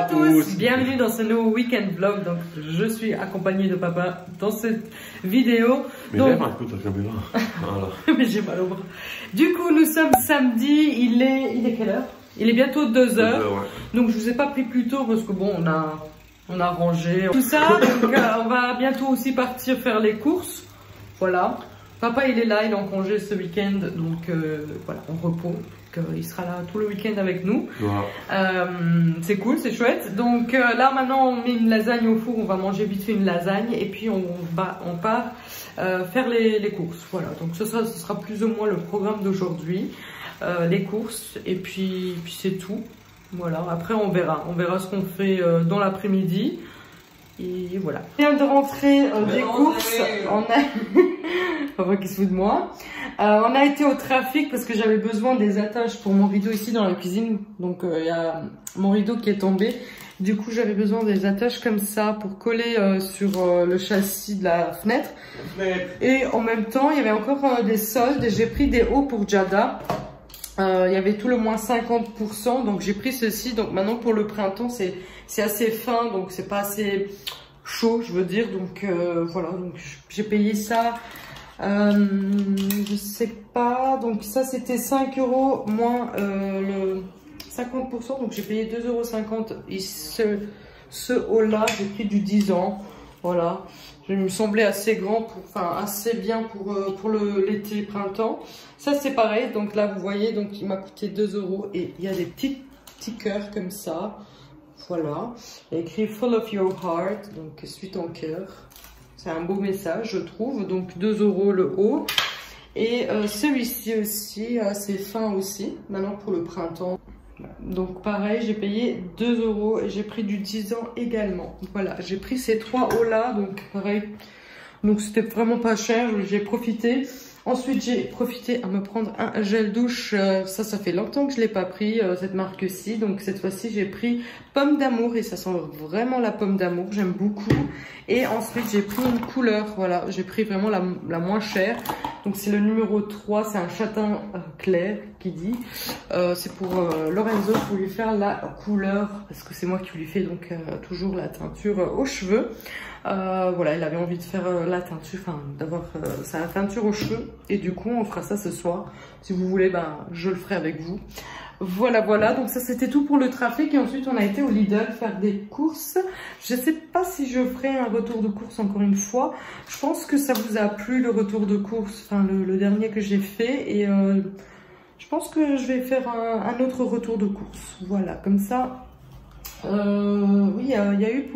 à tous, bienvenue dans ce nouveau week-end vlog. Donc je suis accompagnée de papa dans cette vidéo. Mais donc... écoute la caméra. Voilà. Mais j'ai mal au bras. Du coup nous sommes samedi, il est quelle heure? Il est bientôt 2 heures. Ouais. Donc je vous ai pas pris plus tôt parce que bon on a rangé tout ça. Donc on va bientôt aussi partir faire les courses. Voilà. Papa il est là, il est en congé ce week-end. Donc voilà, on repose. Il sera là tout le week-end avec nous. Voilà. C'est cool, c'est chouette. Donc là maintenant on met une lasagne au four, on va manger vite fait une lasagne et puis on part faire les courses. Voilà, donc ce sera plus ou moins le programme d'aujourd'hui, les courses et puis c'est tout. Voilà, après on verra ce qu'on fait dans l'après-midi. Et voilà. On vient de rentrer des courses. On a... Papa qui se fout de moi. On a été au trafic parce que j'avais besoin des attaches pour mon rideau ici dans la cuisine. Donc il y a mon rideau qui est tombé. Du coup j'avais besoin des attaches comme ça pour coller sur le châssis de la fenêtre. Et en même temps il y avait encore des soldes et j'ai pris des hauts pour Jada. Il y avait tout le moins 50%, donc j'ai pris ceci. Donc maintenant pour le printemps c'est assez fin, donc c'est pas assez chaud je veux dire. Donc voilà, donc j'ai payé ça, je sais pas, donc ça c'était 5 € moins le 50%, donc j'ai payé 2,50 € et ce haut là j'ai pris du 10 ans. Voilà, il me semblait assez grand, assez bien pour l'été printemps. Ça c'est pareil, donc là vous voyez, donc il m'a coûté 2 € et il y a des petits cœurs comme ça. Voilà, il y a écrit Full of your heart, donc suis ton cœur. C'est un beau message je trouve, donc 2 € le haut. Et celui-ci aussi, assez fin aussi, maintenant pour le printemps. Donc pareil, j'ai payé 2 € et j'ai pris du 10 ans également. Voilà, j'ai pris ces 3 hauts là, donc pareil. Donc c'était vraiment pas cher, j'ai profité. Ensuite j'ai profité à me prendre un gel douche, ça fait longtemps que je l'ai pas pris, cette marque-ci. Donc cette fois-ci j'ai pris pomme d'amour et ça sent vraiment la pomme d'amour, j'aime beaucoup. Et ensuite j'ai pris une couleur, voilà, j'ai pris vraiment la moins chère. Donc c'est le numéro 3, c'est un châtain clair qui dit. C'est pour Lorenzo, pour lui faire la couleur, parce que c'est moi qui lui fais donc toujours la teinture aux cheveux. Voilà, il avait envie de faire la teinture, d'avoir sa teinture aux cheveux. Et du coup on fera ça ce soir. Si vous voulez, je le ferai avec vous. Voilà, donc ça c'était tout pour le trafic. Et ensuite on a été au Lidl faire des courses. Je sais pas si je ferai un retour de course encore une fois. Je pense que ça vous a plu le retour de course, le dernier que j'ai fait. Et je pense que je vais faire un autre retour de course. Voilà, comme ça. Oui, il y a eu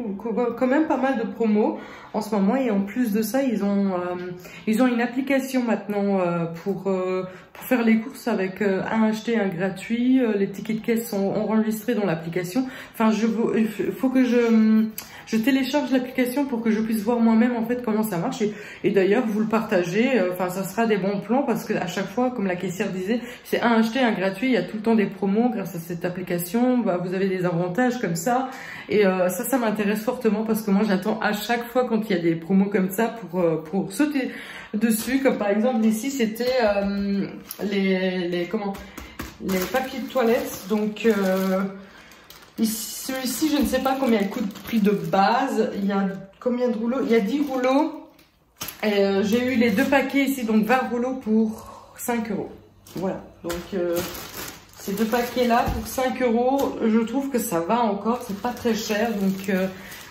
quand même pas mal de promos en ce moment. Et en plus de ça, ils ont une application maintenant pour faire les courses avec un acheté, un gratuit. Les tickets de caisse sont enregistrés dans l'application. Enfin, il faut que je télécharge l'application pour que je puisse voir moi-même en fait comment ça marche. Et d'ailleurs, vous le partagez. Ça sera des bons plans parce que à chaque fois, comme la caissière disait, c'est un acheté, un gratuit. Il y a tout le temps des promos grâce à cette application. Vous avez des avantages comme ça. Et ça m'intéresse fortement parce que moi, j'attends à chaque fois quand il y a des promos comme ça pour sauter dessus. Comme par exemple ici, c'était les papiers de toilette. Donc celui-ci, je ne sais pas combien il coûte prix de base. Il y a combien de rouleaux? Il y a 10 rouleaux. J'ai eu les 2 paquets ici, donc 20 rouleaux pour 5 €. Voilà, donc ces 2 paquets là pour 5 €, je trouve que ça va encore, c'est pas très cher. Donc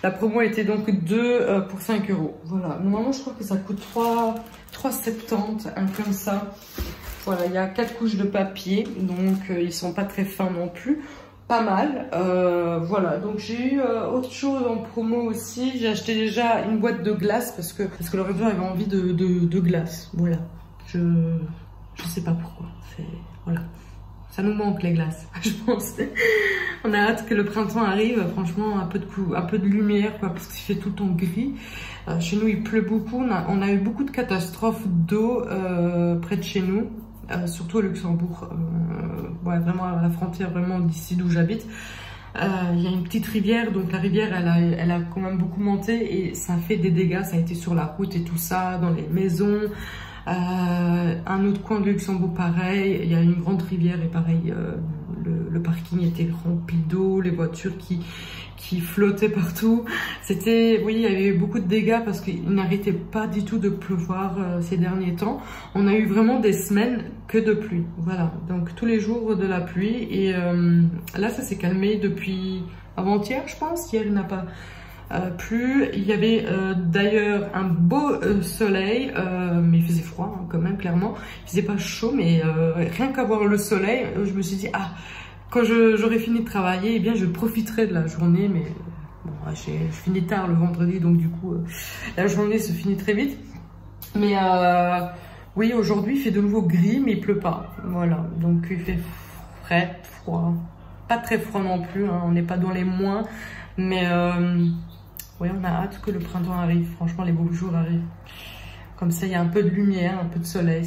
la promo était donc 2 pour 5 €. Voilà, normalement je crois que ça coûte 3,70, un comme ça. Voilà, il y a 4 couches de papier, donc ils sont pas très fins non plus. Pas mal. Voilà, donc j'ai eu autre chose en promo aussi. J'ai acheté déjà une boîte de glace parce que Lorenzo avait envie de glace. Voilà, je sais pas pourquoi. Voilà, ça nous manque les glaces, je pense. On a hâte que le printemps arrive. Franchement, un peu de lumière, quoi, parce qu'il fait tout le temps gris. Chez nous, il pleut beaucoup. On a eu beaucoup de catastrophes d'eau près de chez nous. Surtout au Luxembourg, ouais, vraiment à la frontière vraiment d'ici d'où j'habite. Il y a une petite rivière, donc la rivière elle a quand même beaucoup monté et ça a fait des dégâts, ça a été sur la route et tout ça, dans les maisons. Un autre coin de Luxembourg pareil, il y a une grande rivière et pareil, le parking était rempli d'eau, les voitures qui flottait partout. C'était, oui, il y avait eu beaucoup de dégâts parce qu'il n'arrêtait pas du tout de pleuvoir ces derniers temps. On a eu vraiment des semaines que de pluie. Voilà, donc tous les jours de la pluie. Et là, ça s'est calmé depuis avant-hier, je pense. Hier, il n'a pas plu. Il y avait d'ailleurs un beau soleil, mais il faisait froid hein, quand même, clairement. Il faisait pas chaud, mais rien qu'à voir le soleil, je me suis dit, ah, quand j'aurai fini de travailler, eh bien, je profiterai de la journée, mais bon, je finis tard le vendredi, donc du coup, la journée se finit très vite. Mais oui, aujourd'hui, il fait de nouveau gris, mais il pleut pas. Voilà, donc il fait frais, froid. Pas très froid non plus, hein, on n'est pas dans les moins, mais oui, on a hâte que le printemps arrive. Franchement, les beaux jours arrivent. Comme ça, il y a un peu de lumière, un peu de soleil.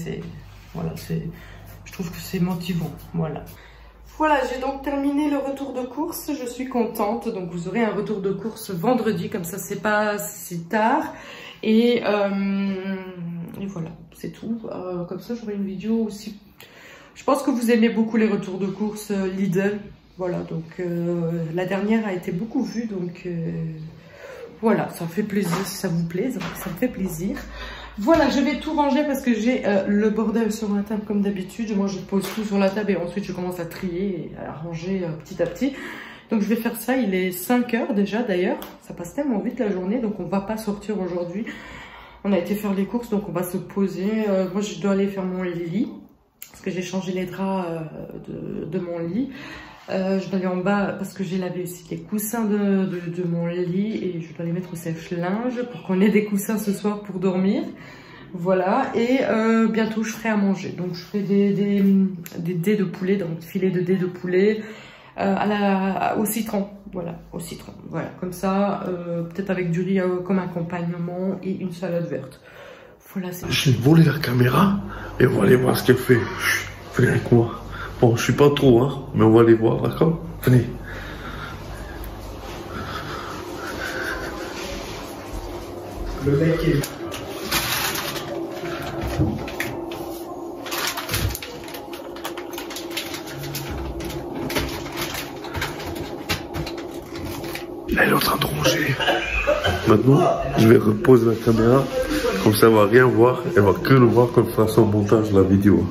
Voilà, je trouve que c'est motivant. Voilà. Voilà, j'ai donc terminé le retour de course. Je suis contente. Donc, vous aurez un retour de course vendredi, comme ça, c'est pas si tard. Et voilà, c'est tout. Comme ça, j'aurai une vidéo aussi. Je pense que vous aimez beaucoup les retours de course Lidl. Voilà, donc la dernière a été beaucoup vue. Donc voilà, ça me fait plaisir si ça vous plaît. Ça me fait plaisir. Voilà, je vais tout ranger parce que j'ai le bordel sur ma table comme d'habitude. Moi, je pose tout sur la table et ensuite je commence à trier et à ranger petit à petit. Donc, je vais faire ça. Il est 5 h déjà d'ailleurs. Ça passe tellement vite la journée, donc on va pas sortir aujourd'hui. On a été faire les courses, donc on va se poser. Moi, je dois aller faire mon lit parce que j'ai changé les draps de mon lit. Je dois aller en bas parce que j'ai lavé aussi les coussins de mon lit et je dois les mettre au sèche-linge pour qu'on ait des coussins ce soir pour dormir. Voilà, et bientôt je ferai à manger. Donc je ferai des dés de poulet, donc filet de dés de poulet au citron. Voilà, au citron. Voilà, comme ça, peut-être avec du riz comme accompagnement et une salade verte. Voilà, c'est... Je vais voler la caméra et on va aller voir ce qu'elle fait. Venez avec moi. Bon, je suis pas trop, hein, mais on va aller voir, d'accord? Venez. Le mec est... Là, elle est en train de ronger. Maintenant, je vais reposer la caméra. Comme ça, elle va rien voir. Elle va que le voir quand elle fera son montage de la vidéo.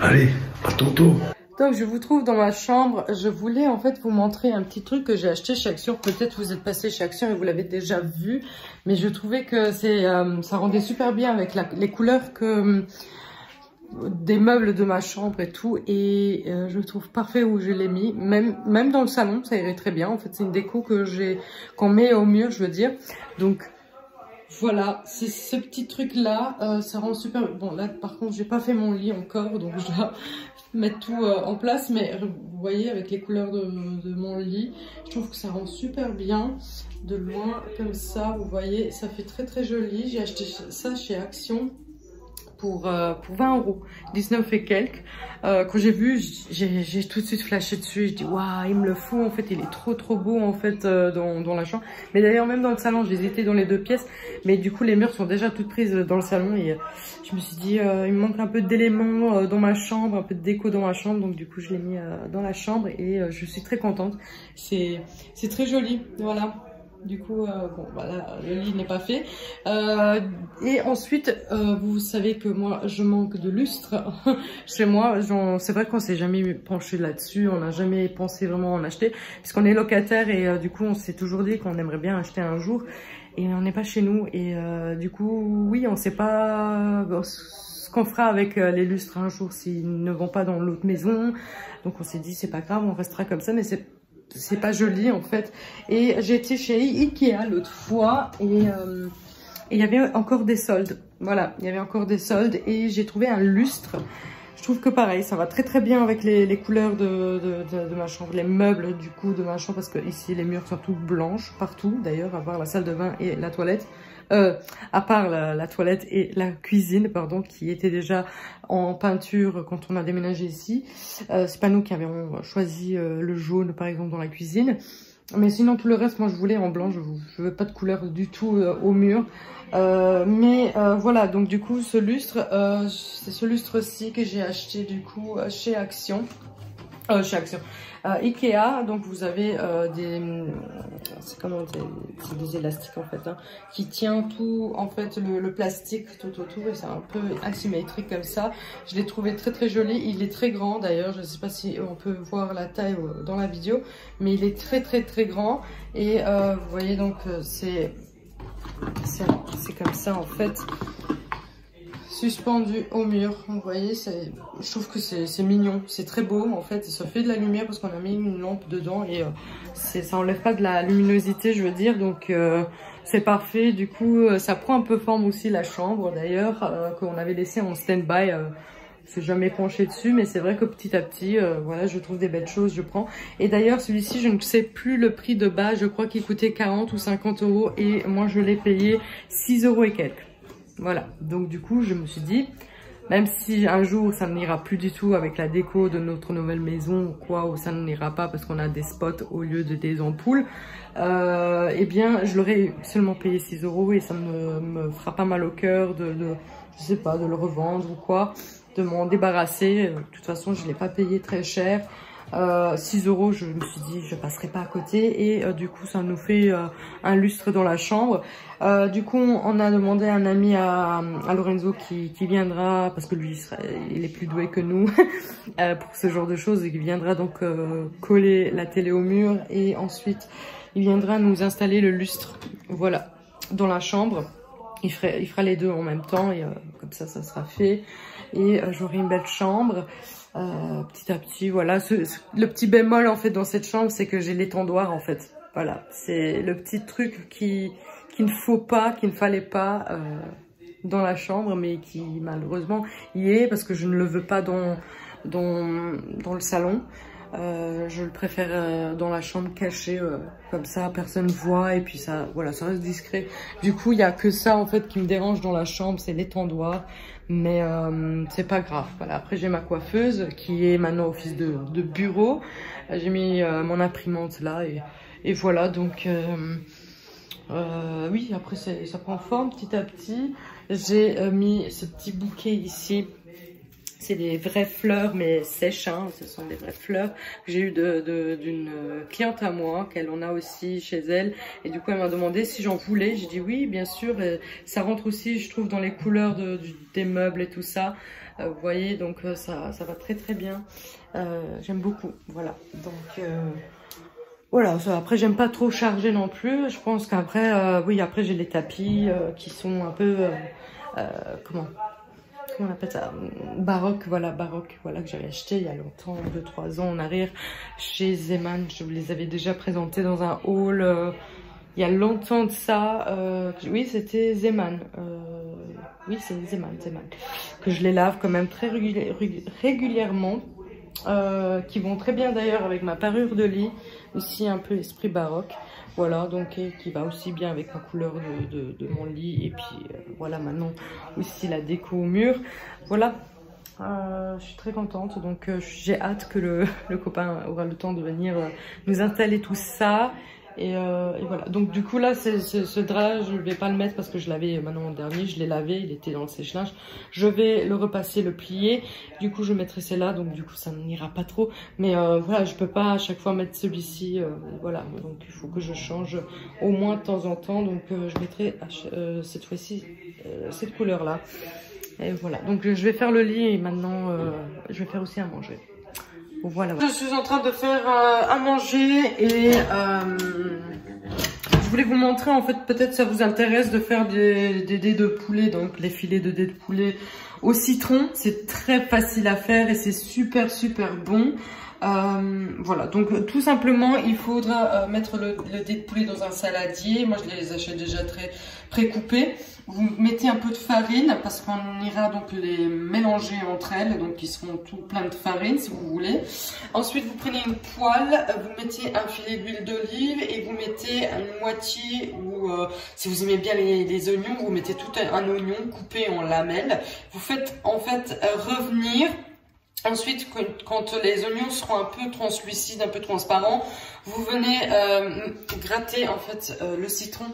Allez, à tantôt. Donc je vous trouve dans ma chambre. Je voulais en fait vous montrer un petit truc que j'ai acheté chez Action. Peut-être vous êtes passé chez Action et vous l'avez déjà vu. Mais je trouvais que ça rendait super bien avec les couleurs des meubles de ma chambre et tout. Et je le trouve parfait où je l'ai mis. Même dans le salon, ça irait très bien. En fait, c'est une déco qu'on met au mur, je veux dire. Donc voilà, c'est ce petit truc là. Ça rend super... Bon là par contre, j'ai pas fait mon lit encore. Donc je dois mettre tout en place, mais vous voyez avec les couleurs de mon lit, je trouve que ça rend super bien de loin comme ça. Vous voyez, ça fait très très joli. J'ai acheté ça chez Action pour 20 €, 19 et quelques. Quand j'ai vu, j'ai tout de suite flashé dessus. Je dis waouh, il me le faut. En fait, il est trop beau en fait dans la chambre. Mais d'ailleurs même dans le salon, j'ai hésité dans les deux pièces. Mais du coup, les murs sont déjà toutes prises dans le salon et je me suis dit il me manque un peu d'éléments dans ma chambre, un peu de déco dans ma chambre. Donc du coup, je l'ai mis dans la chambre et je suis très contente. C'est très joli, voilà. Du coup, bon, voilà, le lit n'est pas fait. Et ensuite, vous savez que moi, je manque de lustre chez moi. C'est vrai qu'on s'est jamais penché là-dessus. On n'a jamais pensé vraiment en acheter. Puisqu'on est locataire et du coup, on s'est toujours dit qu'on aimerait bien acheter un jour. Et on n'est pas chez nous. Et du coup, oui, on ne sait pas ce qu'on fera avec les lustres un jour s'ils ne vont pas dans l'autre maison. Donc on s'est dit, c'est pas grave, on restera comme ça. Mais c'est pas joli en fait. Et j'ai été chez Ikea l'autre fois et il y avait encore des soldes. Voilà, il y avait encore des soldes et j'ai trouvé un lustre. Je trouve que pareil, ça va très bien avec les couleurs de ma chambre, les meubles du coup de ma chambre, parce que ici les murs sont tous blanches partout d'ailleurs, à part la salle de bain et la toilette. À part la toilette et la cuisine, pardon, qui était déjà en peinture quand on a déménagé ici. C'est pas nous qui avions choisi le jaune, par exemple, dans la cuisine. Mais sinon, tout le reste, moi, je voulais en blanc. Je veux pas de couleur du tout au mur. Voilà, donc du coup, ce lustre, c'est ce lustre-ci que j'ai acheté, du coup, chez Action. Chez Action. Ikea, donc vous avez c'est comment c'est des élastiques en fait, hein, qui tient tout en fait le plastique tout autour et c'est un peu asymétrique comme ça. Je l'ai trouvé très très joli. Il est très grand d'ailleurs. Je ne sais pas si on peut voir la taille dans la vidéo, mais il est très très très grand et vous voyez donc c'est comme ça en fait. Suspendu au mur, vous voyez, je trouve que c'est mignon, c'est très beau en fait, ça fait de la lumière parce qu'on a mis une lampe dedans et ça enlève pas de la luminosité, je veux dire, donc c'est parfait. Du coup ça prend un peu forme aussi la chambre d'ailleurs, qu'on avait laissé en stand-by, c'est jamais penché dessus, mais c'est vrai que petit à petit, voilà, je trouve des belles choses, je prends. Et d'ailleurs celui-ci, je ne sais plus le prix de base, je crois qu'il coûtait 40 ou 50 € et moi je l'ai payé 6 € et quelques. Voilà, donc du coup je me suis dit, même si un jour ça n'ira plus du tout avec la déco de notre nouvelle maison ou quoi, ou ça n'ira pas parce qu'on a des spots au lieu de des ampoules, eh bien je l'aurais seulement payé 6 € et ça me fera pas mal au cœur je sais pas, de le revendre ou quoi, de m'en débarrasser. De toute façon je l'ai pas payé très cher. 6 €, je me suis dit je passerai pas à côté et du coup ça nous fait un lustre dans la chambre. Du coup on a demandé à un ami à Lorenzo qui viendra parce que lui il est plus doué que nous pour ce genre de choses, et qui viendra donc coller la télé au mur et ensuite il viendra nous installer le lustre, voilà, dans la chambre. Il fera les deux en même temps et comme ça sera fait et j'aurai une belle chambre. Petit à petit, voilà, le petit bémol en fait dans cette chambre, c'est que j'ai l'étendoir en fait, voilà, c'est le petit truc qu'il ne fallait pas dans la chambre, mais qui malheureusement y est parce que je ne le veux pas dans le salon. Je le préfère dans la chambre cachée, comme ça personne voit et puis ça, voilà, ça reste discret. Du coup il y a que ça en fait qui me dérange dans la chambre, c'est l'étendoir, mais c'est pas grave. Voilà, après j'ai ma coiffeuse qui est maintenant office de bureau, j'ai mis mon imprimante là et voilà, donc oui, après ça prend forme petit à petit. J'ai mis ce petit bouquet ici. C'est des vraies fleurs, mais sèches, hein. Ce sont des vraies fleurs que j'ai eu d'une cliente à moi, qu'elle en a aussi chez elle. Et du coup, elle m'a demandé si j'en voulais. J'ai dit oui, bien sûr. Et ça rentre aussi, je trouve, dans les couleurs des meubles et tout ça. Vous voyez, donc ça va très très bien. J'aime beaucoup, voilà. Donc voilà, après j'aime pas trop charger non plus. Je pense qu'après, oui, après j'ai les tapis qui sont un peu, comment on appelle ça, baroque, voilà, que j'avais acheté il y a longtemps, 2-3 ans en arrière, chez Zeman. Je vous les avais déjà présentés dans un haul, il y a longtemps de ça, oui, c'était Zeman, oui, c'est Zeman, que je les lave quand même très régulièrement, qui vont très bien d'ailleurs avec ma parure de lit, aussi un peu esprit baroque. Voilà, donc qui va aussi bien avec ma couleur de mon lit. Et puis voilà, maintenant aussi la déco au mur. Voilà, je suis très contente. Donc j'ai hâte que le copain aura le temps de venir nous installer tout ça. Et voilà, donc du coup là ce drap je ne vais pas le mettre parce que je l'avais maintenant dernier, je l'ai lavé, il était dans le sèche-linge. Je vais le repasser, le plier, du coup je mettrai celle-là, donc du coup ça n'ira pas trop, mais voilà, je peux pas à chaque fois mettre celui-ci, voilà, donc il faut que je change au moins de temps en temps. Donc je mettrai cette fois-ci cette couleur là, et voilà, donc je vais faire le lit et maintenant je vais faire aussi à manger. Voilà. Je suis en train de faire à manger et je voulais vous montrer, en fait, peut-être ça vous intéresse de faire des dés de poulet, donc les filets de dés de poulet au citron. C'est très facile à faire et c'est super bon. Voilà, donc tout simplement il faudra mettre le dé de poulet dans un saladier. Moi je les achète déjà très pré-coupés. Vous mettez un peu de farine parce qu'on ira donc les mélanger entre elles, donc ils seront tout plein de farine si vous voulez. Ensuite vous prenez une poêle, vous mettez un filet d'huile d'olive et vous mettez une moitié, ou si vous aimez bien les oignons, vous mettez tout un oignon coupé en lamelles. Vous faites en fait revenir. Ensuite, quand les oignons seront un peu translucides, un peu transparents, vous venez gratter en fait le citron.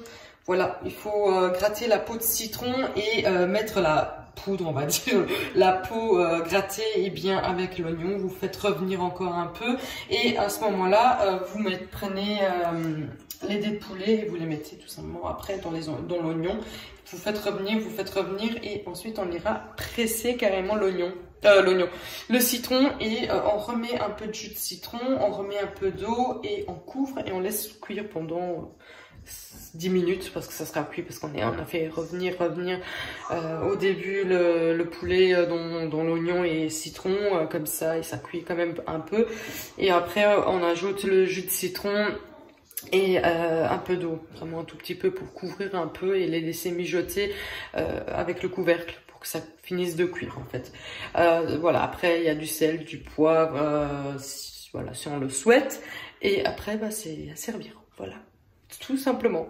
Voilà, il faut gratter la peau de citron et mettre la poudre, on va dire, la peau grattée et bien avec l'oignon. Vous faites revenir encore un peu et à ce moment-là, vous prenez les dés de poulet et vous les mettez tout simplement après dans l'oignon. Vous faites revenir et ensuite on ira presser carrément le citron et on remet un peu de jus de citron, on remet un peu d'eau et on couvre et on laisse cuire pendant 10 minutes parce que ça sera cuit, parce qu'on a fait revenir au début le poulet dans l'oignon et citron comme ça, et ça cuit quand même un peu. Et après on ajoute le jus de citron et un peu d'eau, vraiment un tout petit peu pour couvrir un peu et les laisser mijoter avec le couvercle pour que ça finisse de cuire en fait. Voilà, après il y a du sel, du poivre, voilà, si on le souhaite, et après bah, c'est à servir, voilà, tout simplement.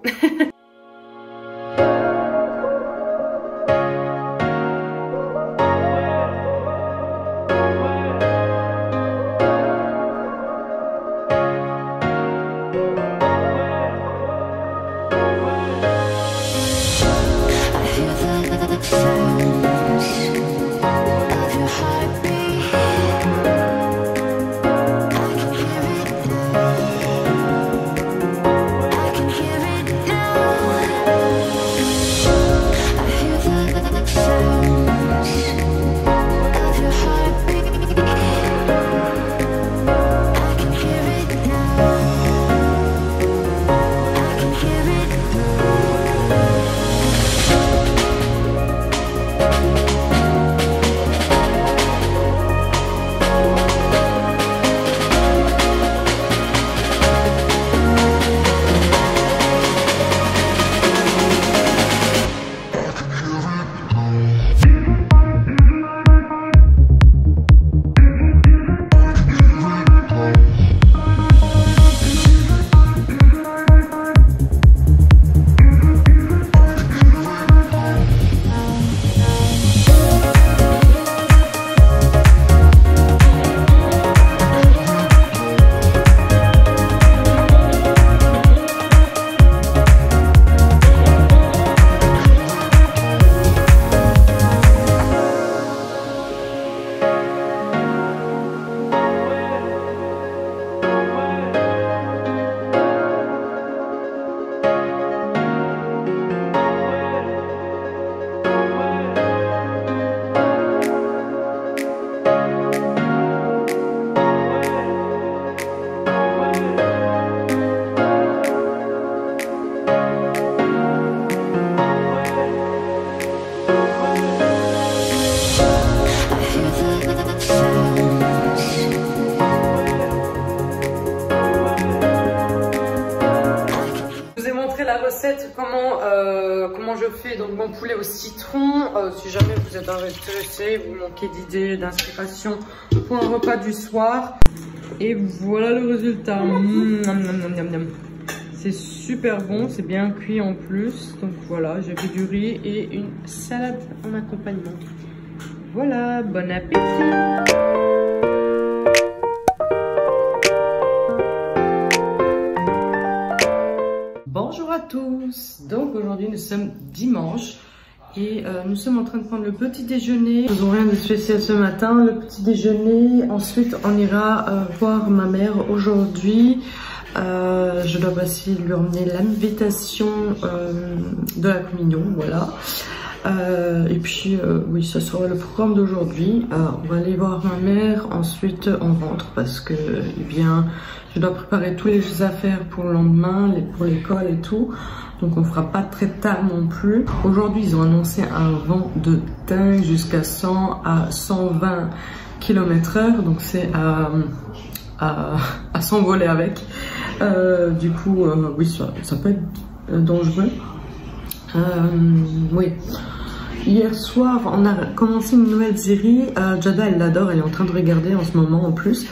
Comment je fais donc mon poulet au citron. Si jamais vous êtes intéressé, vous manquez d'idées, d'inspiration pour un repas du soir. Et voilà le résultat. C'est super bon, c'est bien cuit en plus. Donc voilà, j'ai fait du riz et une salade en accompagnement. Voilà, bon appétit. Bonjour à tous, donc aujourd'hui nous sommes dimanche et nous sommes en train de prendre le petit déjeuner. Nous n'avons rien de spécial ce matin, le petit déjeuner. Ensuite on ira voir ma mère aujourd'hui. Je dois aussi lui emmener l'invitation de la communion, voilà. Et puis oui, ça sera le programme d'aujourd'hui. On va aller voir ma mère, ensuite on rentre parce que eh bien je dois préparer toutes les affaires pour le lendemain, pour l'école et tout. Donc on fera pas très tard non plus. Aujourd'hui ils ont annoncé un vent de dingue jusqu'à 100 à 120 km/h. Donc c'est à s'envoler avec. Du coup oui, ça peut être dangereux. Oui. Hier soir, on a commencé une nouvelle série. Jada, elle l'adore, elle est en train de regarder en ce moment en plus.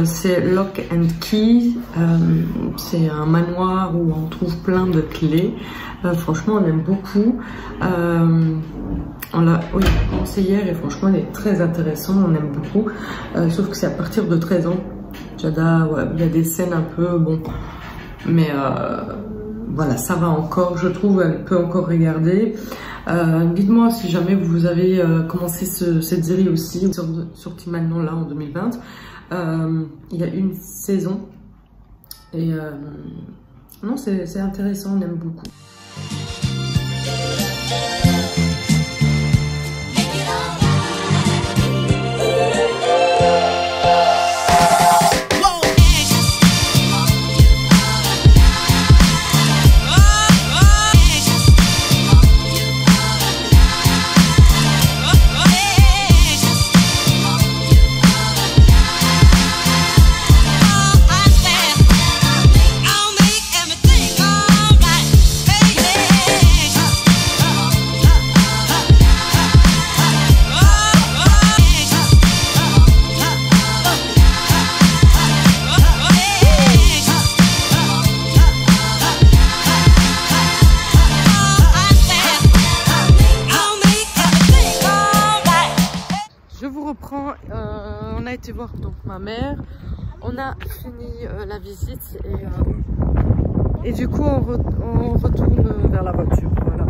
C'est Lock and Key. C'est un manoir où on trouve plein de clés. Franchement, on aime beaucoup. On l'a commencé hier et franchement, elle est très intéressante. On aime beaucoup. Sauf que c'est à partir de 13 ans. Jada, ouais, il y a des scènes un peu bon, mais voilà, ça va encore, je trouve, elle peut encore regarder. Dites-moi si jamais vous avez commencé cette série aussi, sortie maintenant là en 2020. Il y a une saison et non, c'est intéressant, on aime beaucoup. On a été voir donc ma mère, on a fini la visite et du coup on retourne vers la voiture. Voilà.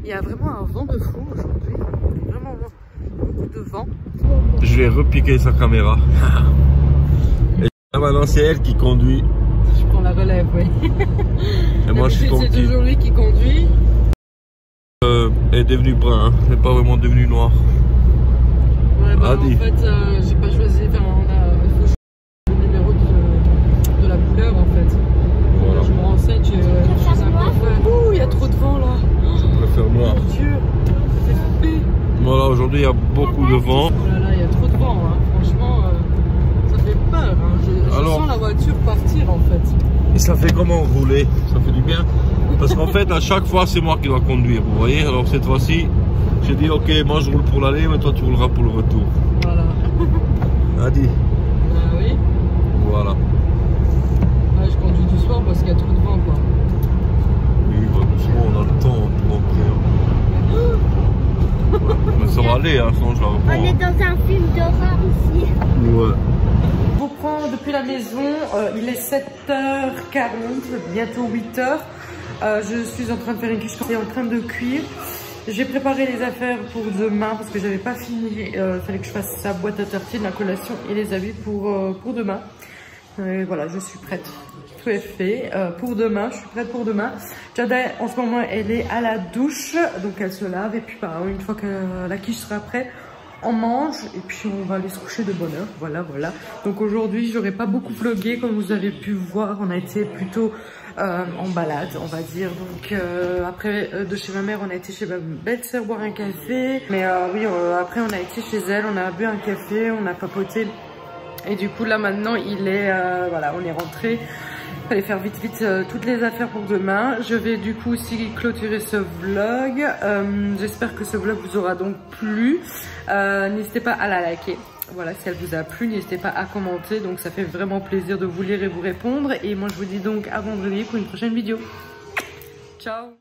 Il y a vraiment un vent de fou aujourd'hui, vraiment beaucoup de vent. Je vais repiquer sa caméra. Et maintenant c'est elle qui conduit. Je prends la relève, oui. Et moi je suis conduit. C'est toujours lui qui conduit. Elle est devenue brun, hein. Elle n'est pas vraiment devenue noire. Ouais, bah, en fait, j'ai pas choisi, enfin, il faut choisir le numéro de la couleur en fait. Voilà. Je me renseigne, je suis un peu... Ouh, il y a trop de vent là. Je préfère noir. Mon Dieu, c'est coupé. Voilà, aujourd'hui il y a beaucoup de vent. Oh là là, il y a trop de vent, hein. Franchement, ça fait peur. Hein. Je sens la voiture partir en fait. Et ça fait comment rouler? Ça fait du bien. Parce qu'en fait, à chaque fois, c'est moi qui dois conduire, vous voyez. Alors cette fois-ci, j'ai dit, ok, moi je roule pour l'aller, mais toi tu rouleras pour le retour. Voilà. Adi. Ah oui. Voilà. Ah, je conduis doucement parce qu'il y a trop de vent, quoi. Oui, bah, doucement, on a le temps pour rentrer. Ouais. Mais ça va aller, hein, sinon je la reprends. On est dans un film d'horreur ici. Ouais. Je vous prends depuis la maison, il est 7h40, bientôt 8h. Je suis en train de faire une quiche, je suis en train de cuire. J'ai préparé les affaires pour demain parce que j'avais pas fini. Il fallait que je fasse sa boîte à tartines, la collation et les habits pour demain. Et voilà, je suis prête. Tout est fait pour demain. Je suis prête pour demain. Jada, en ce moment, elle est à la douche, donc elle se lave et puis une fois que la quiche sera prête, on mange et puis on va aller se coucher de bonne heure. Voilà, voilà. Donc aujourd'hui, j'aurais pas beaucoup vlogué comme vous avez pu voir. On a été plutôt en balade, on va dire. Donc après de chez ma mère, on a été chez ma belle-sœur boire un café. Mais oui, après on a été chez elle, on a bu un café, on a papoté. Et du coup là maintenant, il est voilà, on est rentré. Il fallait faire vite toutes les affaires pour demain. Je vais du coup aussi clôturer ce vlog. J'espère que ce vlog vous aura donc plu. N'hésitez pas à la liker. Voilà, si elle vous a plu, n'hésitez pas à commenter. Donc ça fait vraiment plaisir de vous lire et vous répondre. Et moi je vous dis donc à vendredi pour une prochaine vidéo. Ciao!